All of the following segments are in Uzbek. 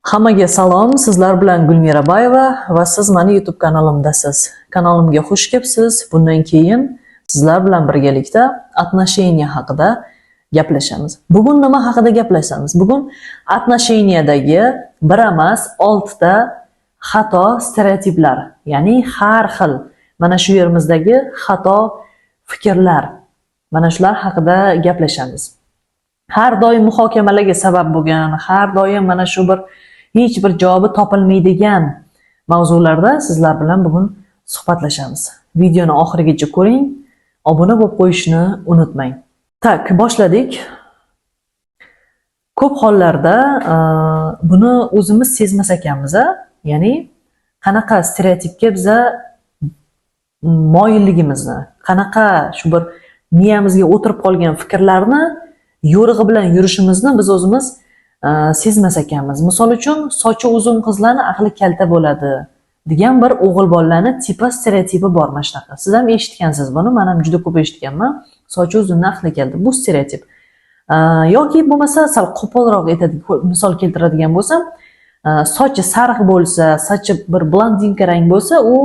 Hammaga salom, sizlar bilan Gulmira Bayeva va siz meni YouTube kanalimdasiz. Kanalimga xush kelibsiz. Bundan keyin sizlar bilan birgalikda отношения haqida gaplashamiz. Bugun nima haqida gaplashamiz? Bugun отношениядagi bir emas, 6 ta xato stereotiplar, ya'ni har xil mana shu yerimizdagi xato fikrlar, mana shular haqida gaplashamiz. Har doim muhokamalarga sabab bo'lgan, har doim mana shu hech bir javobi topilmaydigan mavzularda sizlar bilan bugun suhbatlashamiz. Videoni oxirigacha ko'ring, obuna bo'lib qo'yishni unutmang. Tak, boshladik. Ko'p hollarda buni o'zimiz sezmas ekanmiz, ya'ni qanaqa stereotipga biz moyilligimizni, qanaqa shu bir miyamizga o'tirib qolgan fikrlarni yo'rig'i bilan yurishimizni biz o'zimiz sezmas ekanmiz. Misol uchun, sochi uzun qizlarni aqli kalta bo'ladi degan bir o'g'il bolalarni tipa stereotipi bor mana shunaqa. Siz ham eshitgansiz buni, men ham juda ko'p eshitganman. Sochi uzunni aqli kalta. Bu stereotip. Yoki bo'lmasa sal qo'polroq aytadigan misol keltiradigan bo'lsam, sochi sariq bo'lsa, sochi bir blondinka rang bo'lsa, u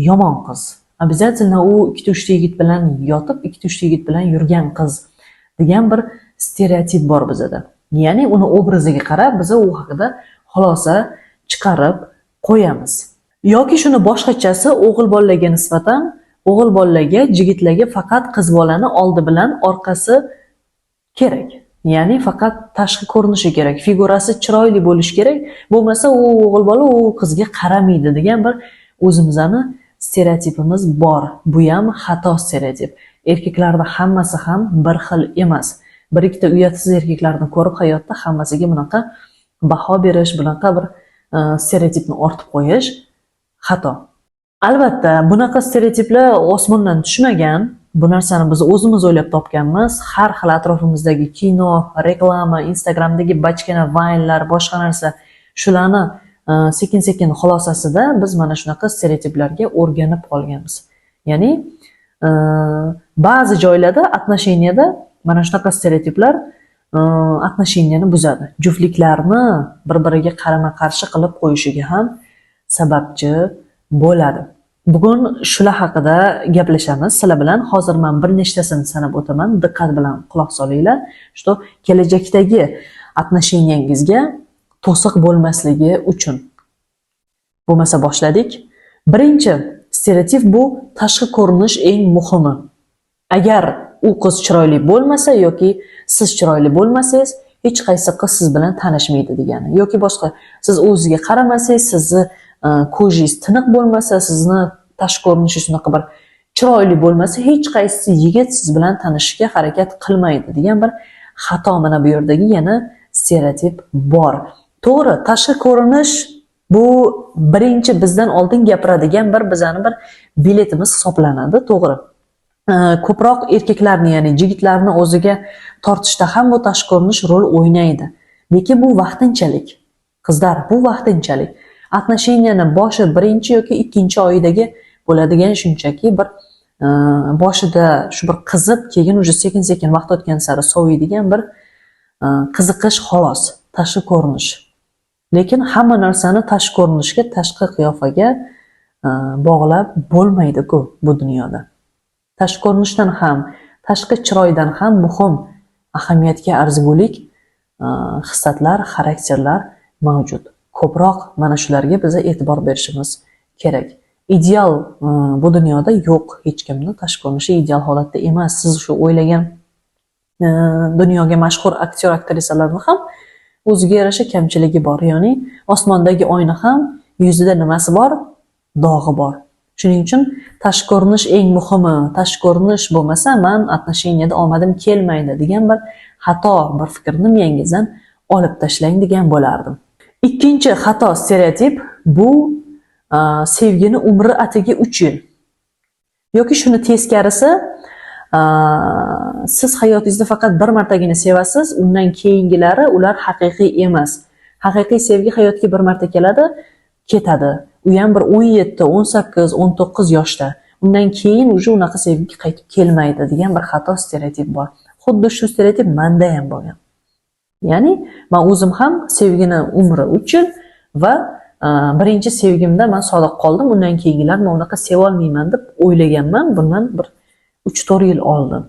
yomon qiz. Обязательно u 2-3 yigit bilan yotib, 2-3 yigit bilan yurgan qiz degan bir stereotip bor bizda. Ya'ni uni obraziga qarab biz u haqida xulosa chiqarib qo'yamiz. Yoki shuni boshqachasi, o'g'il bolalarga nisbatan o'g'il bolalarga, yigitlarga faqat qiz bolani oldi bilan orqasi kerak. Ya'ni faqat tashqi ko'rinishi kerak, figurasi chiroyli bo'lishi kerak, bo'lmasa u o'g'il bola u qizga qaramaydi degan bir o'zimizning stereotipimiz bor. Bu ham xato stereotip. Erkaklarda hammasi ham bir xil emas. Bir ikkita uyatsiz erkaklarni ko'rib hayotda hammasiga bunaqa baho berish, bunaqa bir stereotipni ortib qo'yish xato. Albatta, bunaqa stereotiplar osmondan tushmagan. Bu narsani biz o'zimiz o'ylab topganmiz. Har xil atrofimizdagi kino, reklama, Instagramdagi bachkana vaynlar, boshqa narsa, shularni sekin-sekin xulosasida biz mana shunaqa stereotiplarga o'rganib qolganmiz. Ya'ni ba'zi joylarda отношенияda mana shunaqa stereotiplar отношенияni buzadi. Juftliklarni bir-biriga qarama-qarshi qilib qo'yishiga ham sababchi bo'ladi. Bugun shular haqida gaplashamiz. Sizlar bilan hozir men bir nechtasini sanab o'taman. Diqqat bilan quloq solinglar. Что kelajakdagi отношениягizga to'siq bo'lmasligi uchun. Bo'lmasa boshladik. Birinchi stereotip bu tashqi ko'rinish eng muhimi. Agar u qiz chiroyli bo'lmasa yoki siz chiroyli bo'lmasangiz, hech qaysi qiz siz bilan tanishmaydi degani. Yoki boshqa, siz o'ziga qaramasangiz, sizni ko'zingiz tiniq bo'lmasa, sizni tashqi ko'rinishingiz shunaqa bir chiroyli bo'lmasa, hech qaysi yigit siz bilan tanishishga harakat qilmaydi degan bir xato mana bu yerdagi yana stereotip bor. To'g'ri, tashqi ko'rinish bu birinchi bizdan oldin gapiradigan bizning bir biletimiz hisoblanadi, to'g'ri. Ko'proq erkaklarni, ya'ni yigitlarni o'ziga tortishda ham bu tashqi ko'rinish rol o'ynaydi. Lekin bu vaqtinchalik. Qizlar, bu vaqtinchalik. Отношениyaning boshi birinchi yoki ikkinchi oyidagi bo'ladigan shunchaki bir boshida shu bir qizib, keyin уже sekin-sekin vaqt o'tgan sari soviydigan bir qiziqish xolos, tashqi ko'rinish. Lekin hamma narsani tashqi ko'rinishga, tashqi qiyofaga bog'lab bo'lmaydi-ku bu dunyoda. Tashqi ko'rinishdan ham, tashqi chiroydan ham muhim ahamiyatga arzigulik xislatlar, xarakterlar mavjud. Ko'proq mana shularga biz e'tibor berishimiz kerak. Ideal bu dunyoda yo'q, hech kimni tashqi ko'rinishi ideal holatda emas. Siz shu o'ylagan dunyoga mashhur aktyor, aktrisalarning ham o'ziga yarasha kamchiligi bor. Ya'ni osmondagi oyna ham yuzida nimasi bor? Dog'i bor. Shuning uchun tashqi ko'rinish eng muhimi. Tashqi ko'rinish bo'lmasa, men отношениyada omadim kelmaydi degan bir xato bir fikrni miyangizdan olib tashlang degan bo'lardim. Ikkinchi xato stereotip bu sevgini umri atigi 3 yil. Yoki shuni teskarisi, siz hayotingizda faqat bir martagina sevasiz, undan keyingilari ular haqiqiy emas. Haqiqiy sevgi hayotga bir marta keladi, ketadi. U ham bir 17, 18, 19 yoshda. Undan keyin uje unaqa sevgi qaytib kelmaydi degan bir xato stereotip bor. Xuddi shu stereotip menda ham bo'lgan. Ya'ni men o'zim ham sevgini umri 3 yil va birinchi sevgimda men sodiq qoldim. Undan keyingilar men unaqa seva olmayman deb o'ylaganman bundan bir 3-4 yil oldin.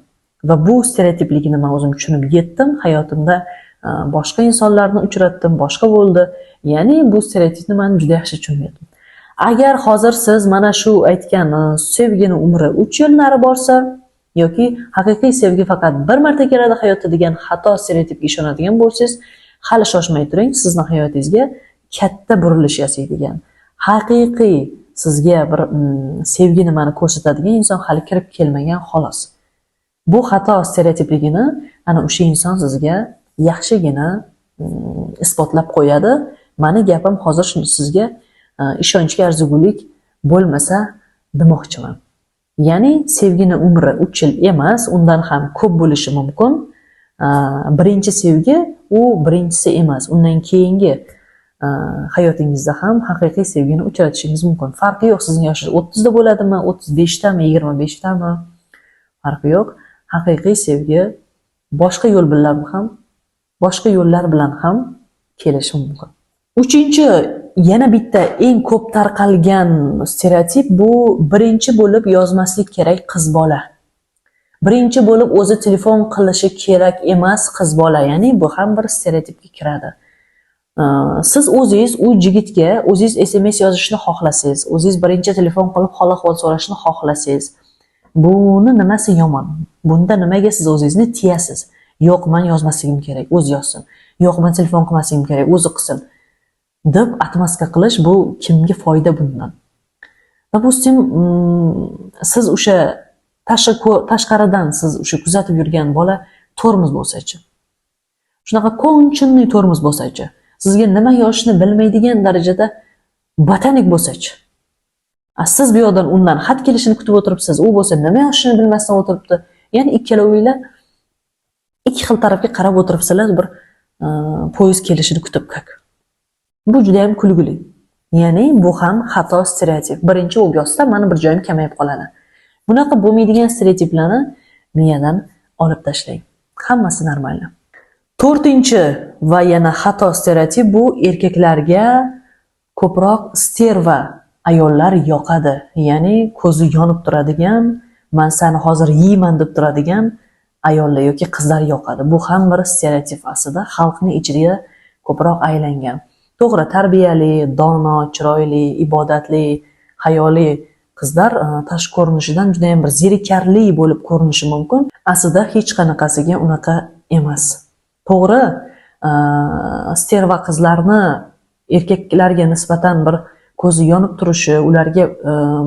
Va bu stereotipligini men o'zim tushunib yetdim. Hayotimda boshqa insonlarni uchratdim, boshqa bo'ldi. Ya'ni bu stereotipni men juda yaxshi tushunib yetdim. Agar hozir siz mana shu aytgan sevgini umri 3 yil nari borsa yoki haqiqiy sevgi faqat bir marta keladi hayotda degan xato stereotipga ishonadigan bo'lsangiz, hali shoshmay turing, sizning hayotingizga katta burilish yasaydigan, haqiqiy sizga bir sevgi nimani ko'rsatadigan inson hali kirib kelmagan xolos. Bu xato stereotipligini ana o'sha inson sizga yaxshigina isbotlab qo'yadi. Meni gapim hozir sizga ishonchga arzigulik bo'lmasa demoqchiman. Ya'ni sevgini umri 3 yil emas, undan ham ko'p bo'lishi mumkin. Birinchi sevgi u birinchisi emas. Undan keyingi hayotingizda ham haqiqiy sevgini uchratishingiz mumkin. Farqi yo'q, sizning yoshingiz 30 da bo'ladimi, 35 dami, 25 dami? Farqi yo'q. Haqiqiy sevgi boshqa yo'llar bilan ham kelishi mumkin. Uchinchi, yana bitta eng ko'p tarqalgan stereotip bu birinchi bo'lib yozmaslik kerak qiz bola. Birinchi bo'lib o'zi telefon qilishi kerak emas qiz bola. Ya'ni bu ham bir stereotipga kiradi. Siz o'zingiz u yigitga o'zingiz SMS yozishni xohlasangiz, o'zingiz birinchi telefon qilib hol-ahvol so'rashni xohlasangiz, buni nimasi yomon? Bunda nimaga siz o'zingizni tiyasiz? Yo'q, men yozmasligim kerak, o'zi yozsin. Yo'q, men telefon qilmasligim kerak, o'zi qilsin deb atmaska qilish, bu kimga foyda bundan? Допустим, siz o'sha tashqaridan siz o'sha kuzatib yurgan bola tormoz bo'lsa-chi. Shunaqa konchunniy tormoz bo'lsa-chi. Sizga nima yozishni bilmaydigan darajada botanik bo'lsa-chi. Siz bu yoqdan undan xat kelishini kutib o'tiribsiz, u bo'lsa nima yozishni bilmasdan o'tiribdi. Ya'ni ikkalovinglar ikki xil tarafga qarab o'tiribsizlar, bir poyezd kelishini kutib kak. Bu juda ham kulgili. Ya'ni bu ham xato stereotip. Birinchi o'b yozsa, meni bir joyim kamayib qoladi. Bunaqa bo'lmaydigan stereotiplarni miyadan olib tashlang. Hammasi normal. To'rtinchi va yana xato stereotip bu erkaklarga ko'proq sterva ayollar yoqadi. Ya'ni ko'zi yonib turadigan, men seni hozir yeyman deb turadigan ayollar yoki qizlar yoqadi. Bu ham bir stereotip aslida xalqning ichida ko'proq aylangan. To'g'ri, tarbiyali, dono, chiroyli, ibodatli, hayoli qizlar tashqi ko'rinishidan juda ham bir zerikarli bo'lib ko'rinishi mumkin. Aslida hech qanaqasiga unaqa emas. To'g'ri, sterva qizlarni erkaklarga nisbatan bir ko'zi yonib turishi, ularga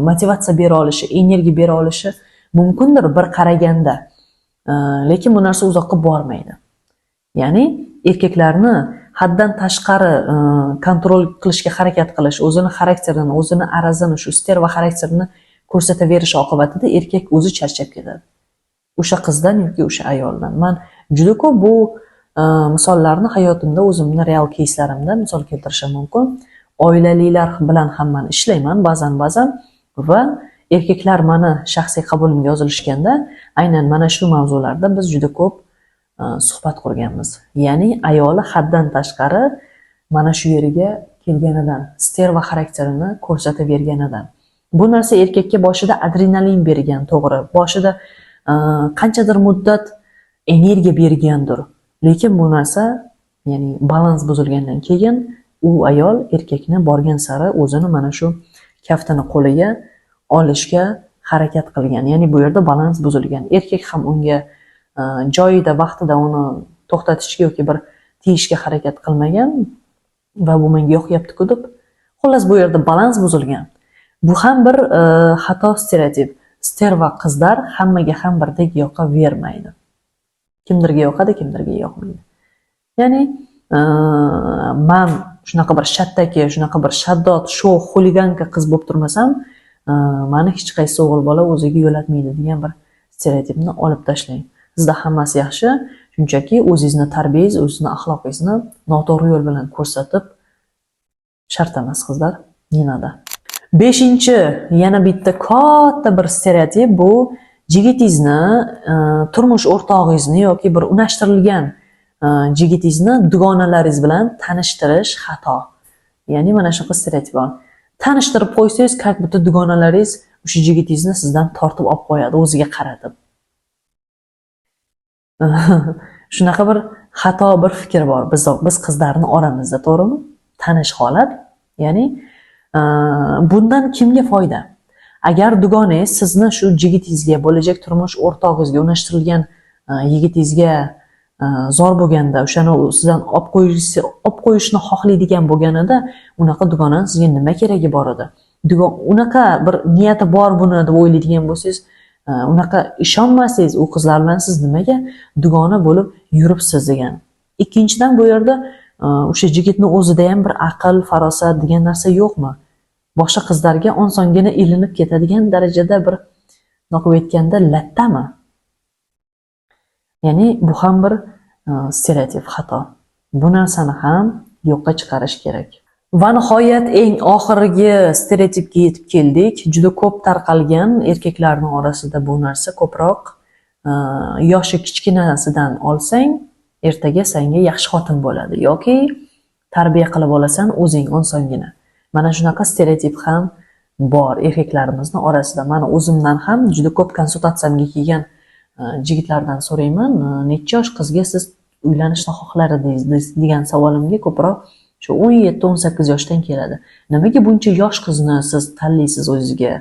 motivatsiya bera olishi, energiya bera olishi mumkindir bir qaraganda. Lekin bu narsa uzoqqa bormaydi. Ya'ni erkaklarni haddan tashqari kontrol qilishga harakat qilish, o'zini xarakterini, o'zini arazini, shu sterva xarakterini ko'rsataverish oqibatida erkak o'zi charchab ketadi. O'sha qizdan yoki o'sha ayoldan. Men juda ko'p bu misollarni hayotimda, o'zimning real кейslarimda misol keltirishim mumkin. Oilalilar bilan ham men ishlayman ba'zan va erkaklar meni shaxsiy qabulimga yozilishganda aynan mana shu mavzularda biz juda ko'p suhbat qurganmiz. Ya'ni ayoli haddan tashqari mana shu yeriga kelganidan, sterva xarakterini ko'rsataverganidan. Bu narsa erkakka boshida adrenalin bergan, to'g'ri. Boshida qanchadir muddat energiya bergandir. Lekin bu narsa, ya'ni balans buzilgandan keyin u ayol erkakni borgan sari o'zini mana shu kaftini qo'liga olishga harakat qilgan. Ya'ni bu yerda balans buzilgan. Erkak ham unga joyida, vaqtida uni to'xtatishga yoki bir tiyishga harakat qilmagan va bu menga yoqyapti-ku deb. Xullas bu yerda balans buzilgan. Bu ham bir xato stereotip. Sterva qizlar hammaga ham birdek yoqavermaydi. Kimdirga yoqadi, kimdirga yoqmaydi. Ya'ni men shunaqa bir shattaki, shunaqa bir shaddod, show, xuliganka qiz bo'lib turmasam, meni hech qaysi o'g'il bola o'ziga yo'latmaydi degan bir stereotipni olib tashlang. Sizda hammasi yaxshi, shunchaki o'zingizni tarbiyangiz, o'zingizni axloqingizni noto'g'ri yo'l bilan ko'rsatib shart emas qizlar, yanada. 5-chi yana bitta katta bir stereotip bu yigitingizni, turmush o'rtog'ingizni yoki bir unashtirilgan jigitingizni dugonalaringiz bilan tanishtirish xato. Ya'ni mana shunaqa stereotip bor. Tanishtirib qo'ysangiz, как будто dugonalaringiz o'sha jigitingizni sizdan tortib olib qo'yadi o'ziga qaratib. Shunaqa bir xato bir fikr bor biz qizlarni oramizda, to'g'rimi? Tanish holat. Ya'ni bundan kimga foyda? Agar dugonangiz sizni shu jigitingizga, bo'lajak turmush o'rtog'ingizga unashtirilgan yigitingizga zor bo'lganda, o'shani sizdan olib qo'yishni xohlaydigan bo'lganida, unaqa dugonani sizga nima keragi bor edi? Unaqa bir niyati bor buni deb o'ylaydigan bo'lsangiz, unaqa ishonmasangiz, u qizlar bilan siz nimaga dugona bo'lib yuribsiz degan. Ikkinchidan, bu yerda o'sha yigitni o'zida ham bir aql, farosat degan narsa yo'qmi? Boshqa qizlarga osongina ilinib ketadigan darajada bir noqib aytganda lattami? Ya'ni bu ham bir stereotip, xato. Bu narsani ham yo'qqa chiqarish kerak. Va nihoyat eng oxirgi stereotipga yetib keldik. Juda ko'p tarqalgan erkaklarning orasida bu narsa ko'proq yoshi kichkinasidan olsang, ertaga senga yaxshi xotin bo'ladi yoki tarbiya qilib olasan o'zing osongina. Mana shunaqa stereotip ham bor erkaklarimizni orasida. Mana o'zimdan ham juda ko'p konsultatsiyamga kelgan yigitlardan so'rayman, necha yosh qizga siz uylanishni xohlardingiz degan savolimga ko'proq shu 17-18 yoshdan keladi. Nimaga buncha yosh qizni siz tanlaysiz o'zingizga?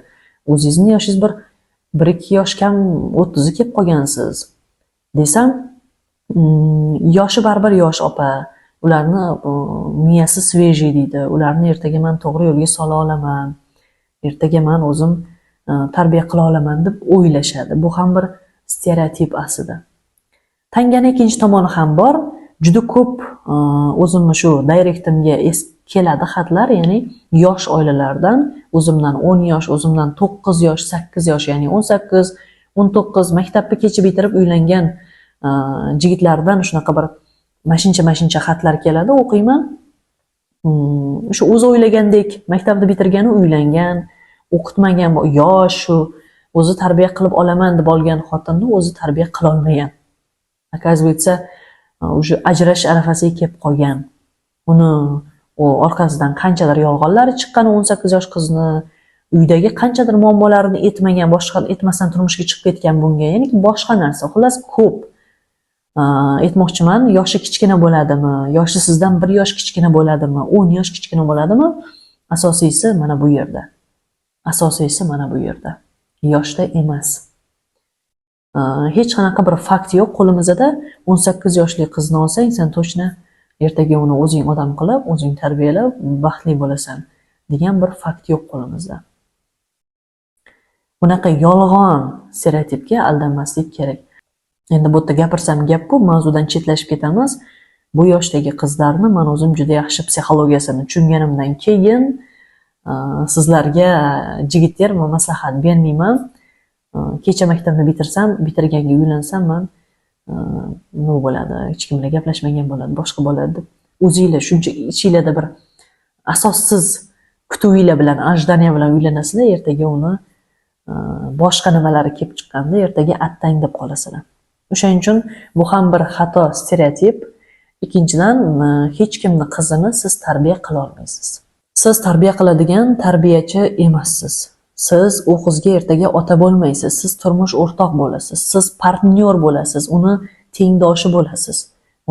O'zingizni yoshingiz bir 1-2 yosh kam 30 kelib qolgansiz desam, yoshi baribir yosh opa, ularni miyasi svejiy deydi. Ularni ertaga men to'g'ri yo'lga sola olaman, ertaga men o'zim tarbiya qila olaman deb o'ylashadi. Bu ham bir stereotip aslida. Tangani ikkinchi tomoni ham bor. Juda ko'p o'zimni shu direktimga keladi xatlar, ya'ni yosh oilalardan, o'zimdan 10 yosh, o'zimdan 9 yosh, 8 yosh, ya'ni 18, 19 maktabni kechib bitirib uylangan yigitlardan shunaqa bir mashincha xatlar keladi, o'qiyman. Shu o'zi o'ylagandek maktabni bitirgani uylangan, o'qitmagan, yosh, shu o'zi tarbiya qilib olaman deb olgan xotinni o'zi tarbiya qila olmagan. Оказывается, o'sha ajrash arafasiga kelib qolgan. Uni orqasidan qanchadir yolg'onlar chiqqan 18 yosh qizni, uydagi qanchadir muammolarini etmasdan turmushga chiqib ketgan bunga. Ya'ni boshqa narsa. Xullas ko'p. Aytmoqchiman, yoshi kichkina bo'ladimi, yoshi sizdan 1 yosh kichkina bo'ladimi, 10 yosh kichkina bo'ladimi? Asosiysi mana bu yerda. Asosiysi mana bu yerda. Yoshda emas. Hech qanaqa bir fakt yo'q qo'limizda. 18 yoshli qizni olsang, sen to'shna ertaga uni o'zing odam qilib, o'zing tarbiyalab, baxtli bo'lasan degan bir fakt yo'q qo'limizda. Bunaqa yolg'on stereotipga aldanmaslik kerak. Endi bu yerda gapirsam gap ko'p, mavzudan chetlashib ketamiz. Bu yoshdagi qizlarni men o'zim juda yaxshi psixologiyasini tushunganimdan keyin sizlarga jigitlar maslahat bermayman. Kecha maktabni bitirganga uylansam, men nima bo'ladi, hech kim bilan gaplashmagan bo'ladi, boshqa bo'ladi deb o'zingizlar shuncha ichingizda bir asossiz kutuvinglar bilan, ajdaniya bilan uylanasizlar, ertaga uni boshqa nimalari kelib chiqqanda ertaga attang deb qolasizlar. O'shaning uchun bu ham bir xato stereotip. Ikkinchidan, hech kimni qizini siz tarbiya qila olmaysiz. Siz tarbiya qiladigan tarbiyachi emassiz. Siz u qizga ertaga ota bo'lmaysiz. Siz turmush o'rtoq bo'lasiz. Siz partnyor bo'lasiz. Uni tengdoshi bo'lasiz.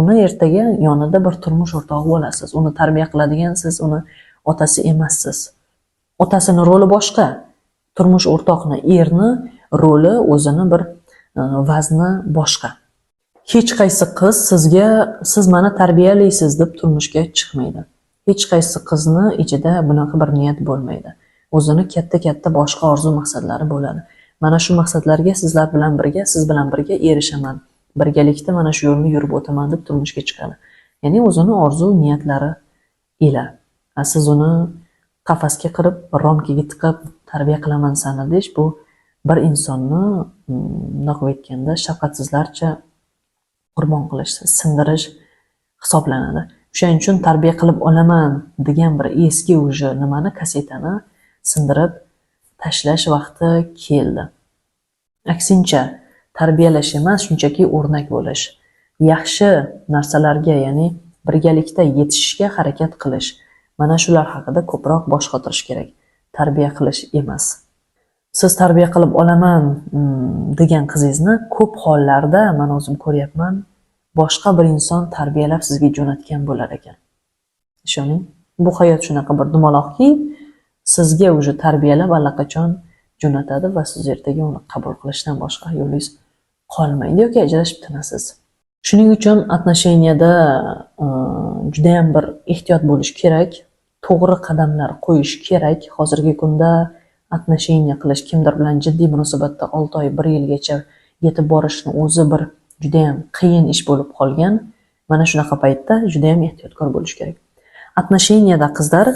Uni ertaga yonida bir turmush o'rtog'i bo'lasiz. Uni tarbiya qiladigan siz uni otasi emassiz. Otasini roli boshqa. Turmush o'rtoqni, erni roli, o'zini bir vazni boshqa. Hech qaysi qiz sizga siz meni tarbiyalaysiz deb turmushga chiqmaydi. Hech qaysi qizni ichida bunaqa bir niyat bo'lmaydi. O'zini katta boshqa orzu maqsadlari bo'ladi. Mana shu maqsadlarga siz bilan birga erishaman. Birgalikda mana shu yo'lni yurib o'taman deb turmushga chiqadi. Ya'ni o'zini orzu niyatlari ila. Siz uni qafasga qirib, romkaga tiqib tarbiya qilaman seni desh, bu bir insonni naqb etganda shafqatsizlarcha qurbon qilish, sindirish hisoblanadi. O'shaning uchun tarbiya qilib olaman degan bir eski o'sha nimani, kasetani sindirib tashlash vaqti keldi. Aksincha, tarbiyalash emas, shunchaki o'rnak bo'lish. yaxshi narsalarga, ya'ni birgalikda yetishishga harakat qilish. Mana shular haqida ko'proq bosh qotirish kerak. Tarbiya qilish emas. Siz tarbiya qilib olaman degan qizingizni ko'p hollarda men o'zim ko'ryapman, boshqa bir inson tarbiyalab sizga jo'natgan bo'lar ekan. Ishoning, bu hayot shunaqa bir dumaloqki, sizga уже tarbiyalab allaqachon jo'natadi va siz ertaga uni qabul qilishdan boshqa yo'lingiz qolmaydi yoki ajrashib tinasiz. Shuning uchun отношенияda juda ham bir ehtiyot bo'lish kerak, to'g'ri qadamlar qo'yish kerak. Hozirgi kunda отношения qilish, kimdir bilan jiddiy munosabatda 6 oy, 1 yilgacha yetib borishni o'zi bir juda ham qiyin ish bo'lib qolgan. Mana shunaqa paytda juda ham ehtiyotkor bo'lish kerak. Отношенияda qizlar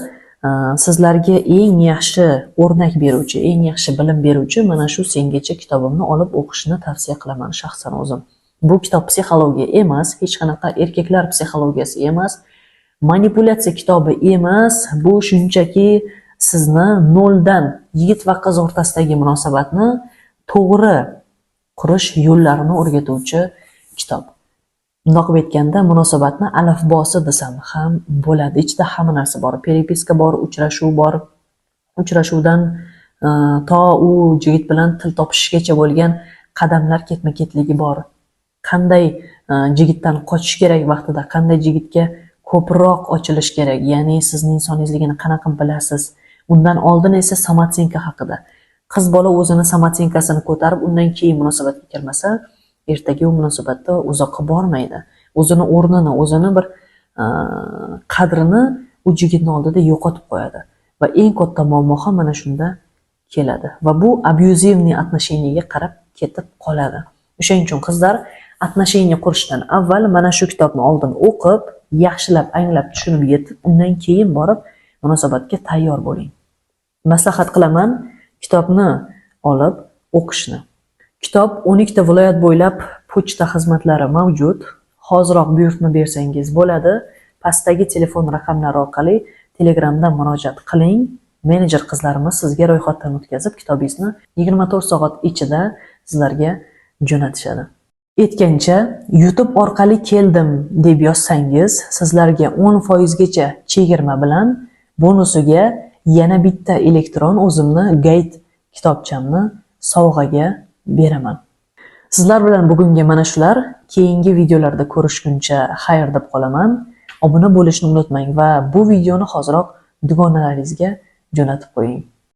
sizlarga eng yaxshi o'rnak beruvchi, eng yaxshi bilim beruvchi mana shu sengacha kitobimni olib o'qishni tavsiya qilaman shaxsan o'zim. Bu kitob psixologiya emas, hech qanaqa erkaklar psixologiyasi emas, manipulyatsiya kitobi emas. Bu shunchaki sizni noldan yigit va qiz o'rtasidagi munosabatni to'g'ri qurish yo'llarini o'rgatuvchi kitob. Bundoq aytganda, munosabatni alifbosi desam ham bo'ladi. Ichida hamma narsa bor. Peripiska bor, uchrashuv bor. Uchrashuvdan to u yigit bilan til topishgacha bo'lgan qadamlar ketma-ketligi bor. Qanday yigitdan qochish kerak vaqtida, qanday yigitga ko'proq ochilish kerak, ya'ni sizning insoningizligini qanaqa bilasiz. Undan oldin esa samotsenka haqida. Qiz bola o'zini samotsenkasini ko'tarib, undan keyin munosabatga kirmasa, ertaga u munosabatda uzoqqa bormaydi. O'zini o'rnini, o'zini bir qadrini u yigitning oldida yo'qotib qo'yadi. Va eng katta muammo ham mana shunda keladi. Va bu abyuzivniy отношениyaga qarab ketib qoladi. O'shaning uchun qizlar отношения qurishdan avval mana shu kitobni oldin o'qib, yaxshilab, anglab, tushunib yetib, undan keyin borib munosabatga tayyor bo'ling. Maslahat qilaman kitobni olib o'qishni. Kitob 12 ta viloyat bo'ylab pochta xizmatlari mavjud. Hoziroq buyurtma bersangiz bo'ladi. Pastdagi telefon raqamlari orqali Telegramdan murojaat qiling. Menejer qizlarimiz sizga ro'yxatdan o'tkazib, kitobingizni 24 soat ichida sizlarga jo'natishadi. Aytgancha, YouTube orqali keldim deb yozsangiz, sizlarga 10% gacha chegirma bilan bonusiga yana bitta elektron o'zimni guide kitobchamni sovg'aga beraman. Sizlar bilan bugunga mana shular. Keyingi videolarda ko'rishguncha xayr deb qolaman. Obuna bo'lishni unutmang va bu videoni hoziroq dugonalaringizga jo'natib qo'ying.